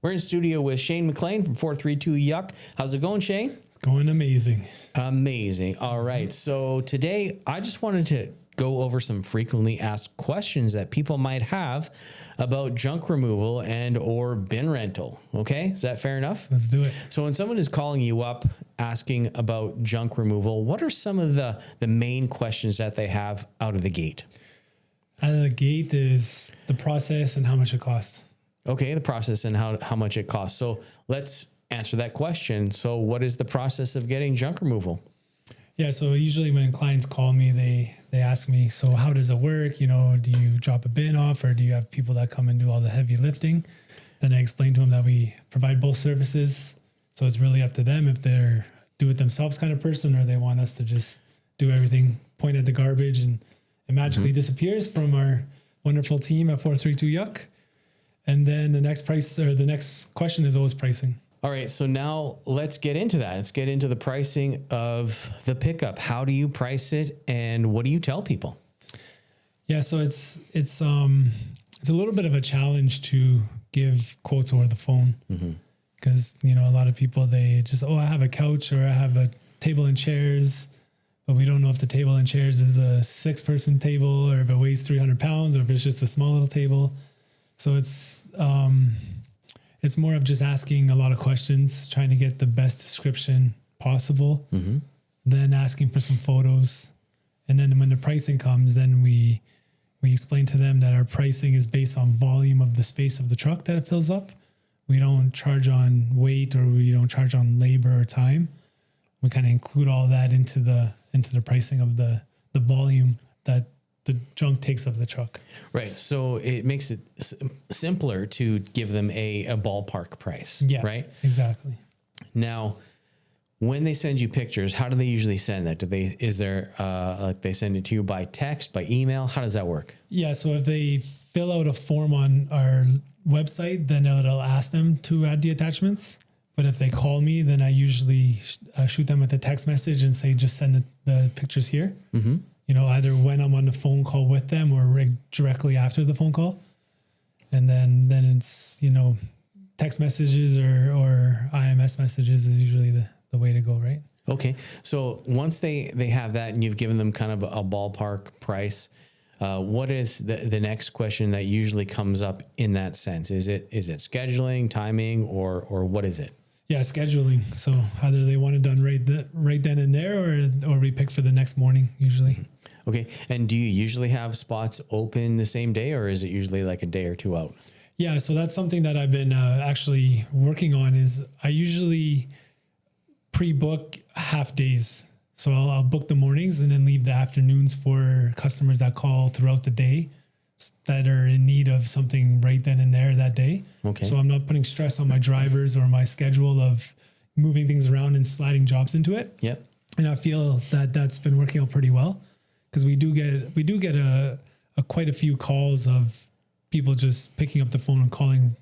We're in studio with Shane McLean from 432 Yuck. How's it going, Shane? It's going amazing. Amazing. All right. So today I just wanted to go over some frequently asked questions that people might have about junk removal and or bin rental. Okay. Is that fair enough? Let's do it. So when someone is calling you up asking about junk removal, what are some of the main questions that they have out of the gate? Out of the gate is the process and how much it costs. Okay, the process and how much it costs. So let's answer that question. So what is the process of getting junk removal? Yeah, so usually when clients call me, they ask me, so how does it work? You know, do you drop a bin off or do you have people that come and do all the heavy lifting? Then I explain to them that we provide both services. So it's really up to them if they're do it themselves kind of person or they want us to just do everything, point at the garbage and it magically disappears from our wonderful team at 432 Yuck. And then the next question is always pricing. All right. So now let's get into that. Let's get into the pricing of the pickup. How do you price it and what do you tell people? Yeah. So it's a little bit of a challenge to give quotes over the phone because, you know, a lot of people, they just, I have a couch or I have a table and chairs, but we don't know if the table and chairs is a 6-person table or if it weighs 300 pounds or if it's just a small little table. So it's more of just asking a lot of questions, trying to get the best description possible, then asking for some photos. And then when the pricing comes, then we explain to them that our pricing is based on volume of the space of the truck that it fills up. We don't charge on weight or we don't charge on labor or time. We kind of include all that into the pricing of the volume that the junk takes of the truck. Right. So it makes it simpler to give them a ballpark price. Yeah, right. Exactly. Now, when they send you pictures, how do they usually send that? Like they send it to you by text, by email? How does that work? Yeah. So if they fill out a form on our website, then it'll ask them to add the attachments. But if they call me, then I usually shoot them with a text message and say, just send the pictures here. You know, either when I'm on the phone call with them or directly after the phone call. And then it's, you know, text messages or IMS messages is usually the way to go, right? Okay. So once they have that and you've given them kind of a ballpark price, what is the next question that usually comes up in that sense? Is it scheduling, timing, or what is it? Yeah, scheduling. So either they want it done right then and there or we pick for the next morning usually. Okay. And do you usually have spots open the same day or is it usually like a day or two out? Yeah. So that's something that I've been actually working on is I usually pre-book half days. So I'll book the mornings and then leave the afternoons for customers that call throughout the day that are in need of something right then and there that day. Okay. So I'm not putting stress on my drivers or my schedule of moving things around and sliding jobs into it. Yep. And I feel that that's been working out pretty well because we do get a quite a few calls of people just picking up the phone and calling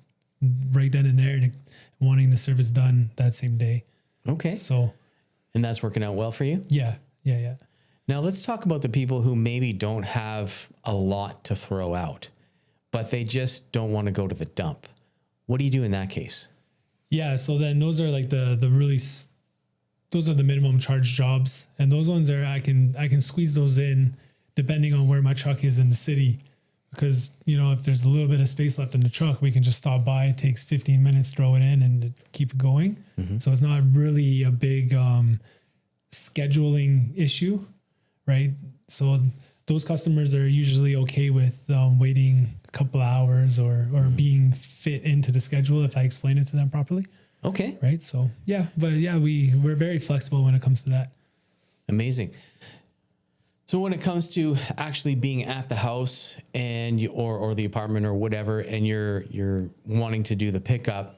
right then and there and wanting the service done that same day. Okay. So, and that's working out well for you? Yeah. Now let's talk about the people who maybe don't have a lot to throw out, but they just don't want to go to the dump. What do you do in that case? Yeah. So then those are like those are the minimum charge jobs. And those ones I can squeeze those in depending on where my truck is in the city. Because, you know, if there's a little bit of space left in the truck, we can just stop by. It takes 15 minutes, throw it in and keep it going. So it's not really a big scheduling issue, right? So those customers are usually okay with waiting a couple hours or being fit into the schedule if I explain it to them properly. Okay. Right. So yeah, but yeah, we're very flexible when it comes to that. Amazing. So when it comes to actually being at the house and or the apartment or whatever, and you're wanting to do the pickup,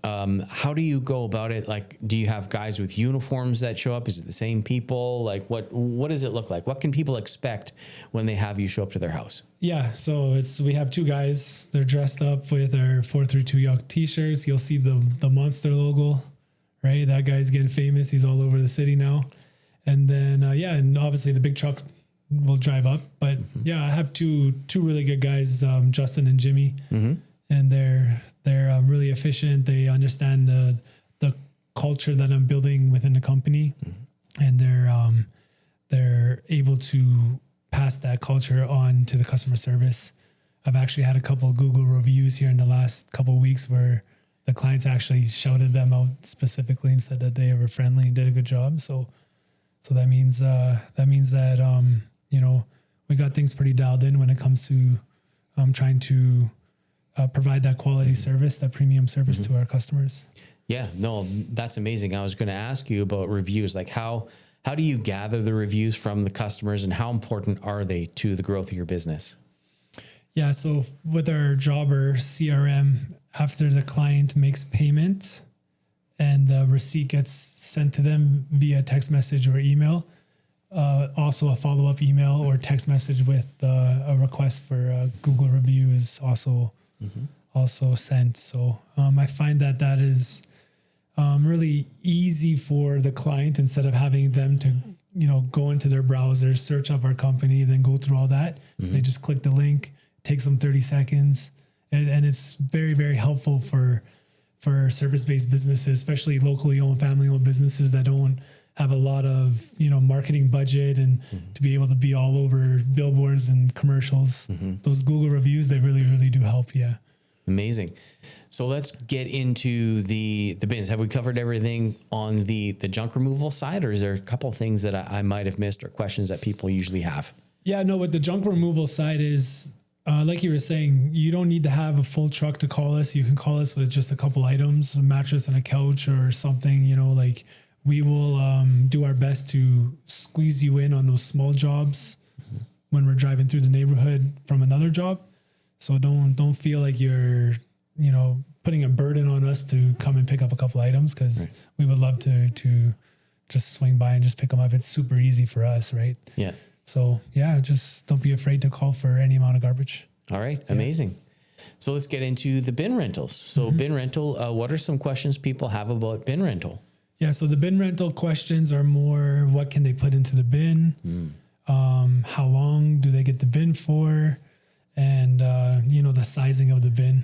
how do you go about it? Like, do you have guys with uniforms that show up? Is it the same people? Like, what does it look like? What can people expect when they have you show up to their house? Yeah, so we have two guys. They're dressed up with their 432 Yuck t-shirts. You'll see the monster logo, right? That guy's getting famous. He's all over the city now. And then and obviously the big truck will drive up. But yeah, I have two really good guys, Justin and Jimmy. and they're really efficient. They understand the culture that I'm building within the company, and they're able to pass that culture on to the customer service. I've actually had a couple of Google reviews here in the last couple of weeks where the clients actually shouted them out specifically and said that they were friendly and did a good job. So that means that we got things pretty dialed in when it comes to trying to provide that quality service, that premium service to our customers. Yeah, no, that's amazing. I was going to ask you about reviews. Like how do you gather the reviews from the customers, and how important are they to the growth of your business? Yeah. So with our Jobber CRM, after the client makes payment and the receipt gets sent to them via text message or email, also a follow-up email or text message with a request for a Google review is also sent. So I find that is really easy for the client, instead of having them to go into their browser, search up our company, then go through all that. They just click the link, takes them 30 seconds. And it's very, very helpful for service-based businesses, especially locally owned, family-owned businesses that don't have a lot of, marketing budget, and to be able to be all over billboards and commercials. Those Google reviews, they really, really do help. Yeah. Amazing. So let's get into the bins. Have we covered everything on the junk removal side, or is there a couple of things that I might have missed, or questions that people usually have? Yeah, no, with the junk removal side is, like you were saying, you don't need to have a full truck to call us. You can call us with just a couple items, a mattress and a couch or something, we will do our best to squeeze you in on those small jobs when we're driving through the neighborhood from another job. So don't feel like you're, putting a burden on us to come and pick up a couple items, because we would love to just swing by and just pick them up. It's super easy for us, right? Yeah. So yeah, just don't be afraid to call for any amount of garbage. All right. Amazing. So let's get into the bin rentals. So bin rental, what are some questions people have about bin rental? Yeah. So the bin rental questions are more, what can they put into the bin? How long do they get the bin for? And, the sizing of the bin,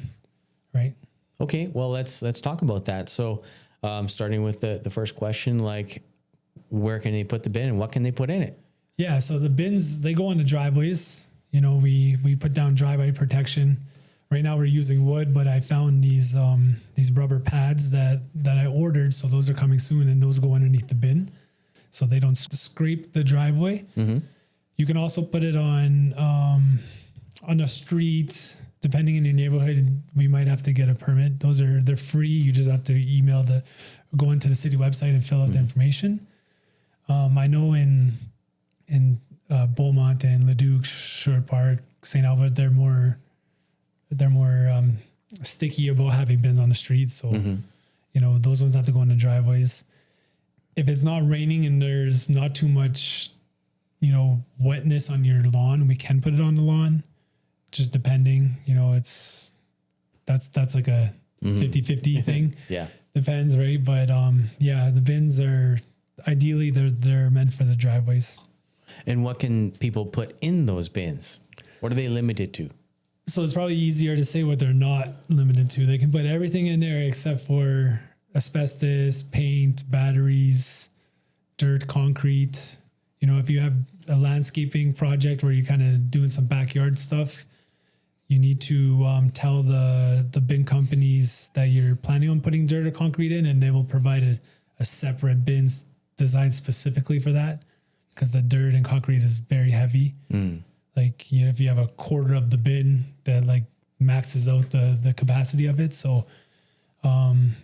right? Okay. Well, let's talk about that. So starting with the first question, like, where can they put the bin and what can they put in it? Yeah. So the bins, they go on the driveways. We put down driveway protection. Right now we're using wood, but I found these rubber pads that I ordered. So those are coming soon, and those go underneath the bin, so they don't scrape the driveway. You can also put it on a street. Depending on your neighborhood, we might have to get a permit. They're free. You just have to go into the city website and fill out the information. I know in Beaumont and Leduc, Sherwood Park, St. Albert, they're more sticky about having bins on the street. So, those ones have to go in the driveways. If it's not raining and there's not too much, wetness on your lawn, we can put it on the lawn, just depending, that's like a 50-50 thing. Yeah. Depends. Right. But, the bins are ideally they're meant for the driveways. And what can people put in those bins? What are they limited to? So it's probably easier to say what they're not limited to. They can put everything in there except for asbestos, paint, batteries, dirt, concrete. If you have a landscaping project where you're kind of doing some backyard stuff, you need to tell the bin companies that you're planning on putting dirt or concrete in, and they will provide a separate bin designed specifically for that, because the dirt and concrete is very heavy. Like, if you have a quarter of the bin, that like maxes out the capacity of it. So, and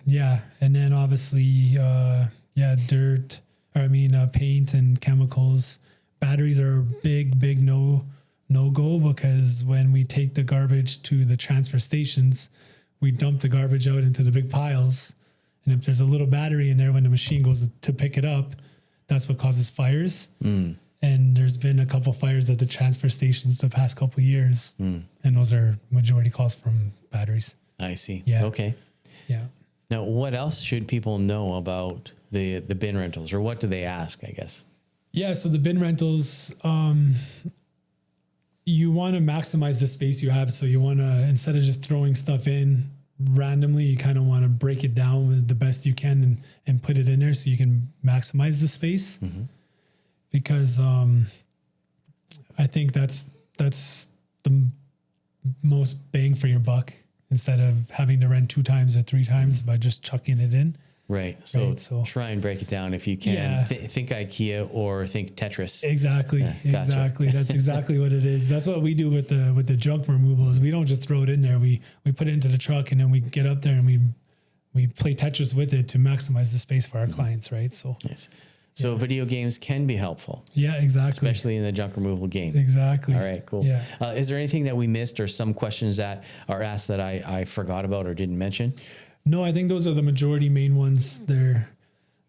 then obviously, dirt, paint and chemicals. Batteries are a big no-go, because when we take the garbage to the transfer stations, we dump the garbage out into the big piles. And if there's a little battery in there when the machine goes to pick it up, that's what causes fires. And there's been a couple fires at the transfer stations the past couple of years. And those are majority calls from batteries. I see. Yeah. Okay. Yeah. Now, what else should people know about the bin rentals, or what do they ask, I guess? Yeah. So the bin rentals, you want to maximize the space you have. So you want to, instead of just throwing stuff in randomly, you kind of want to break it down with the best you can and put it in there so you can maximize the space. Because I think that's the most bang for your buck, instead of having to rent 2 times or 3 times by just chucking it in. Right. So try and break it down if you can. Yeah. Think IKEA or think Tetris. Exactly. Yeah, gotcha. Exactly. That's exactly what it is. That's what we do with the junk removal. Is we don't just throw it in there. We put it into the truck, and then we get up there and we play Tetris with it to maximize the space for our clients. Right. So yes. So video games can be helpful. Yeah, exactly. Especially in the junk removal game. Exactly. All right, cool. Yeah. Is there anything that we missed, or some questions that are asked that I forgot about or didn't mention? No, I think those are the majority main ones. They're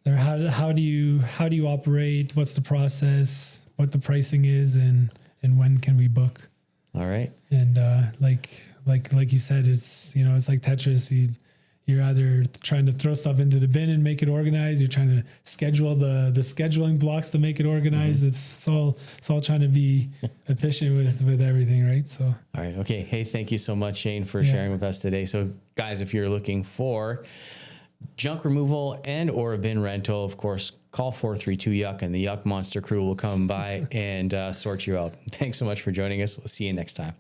how do you operate? What's the process? What the pricing is, and when can we book? All right. And like you said, it's it's like Tetris. You're either trying to throw stuff into the bin and make it organized. You're trying to schedule the scheduling blocks to make it organized. It's all trying to be efficient with everything, right? So, all right. Okay. Hey, thank you so much, Shane, for sharing with us today. So guys, if you're looking for junk removal and or a bin rental, of course, call 432-YUCK and the Yuck Monster crew will come by and sort you out. Thanks so much for joining us. We'll see you next time.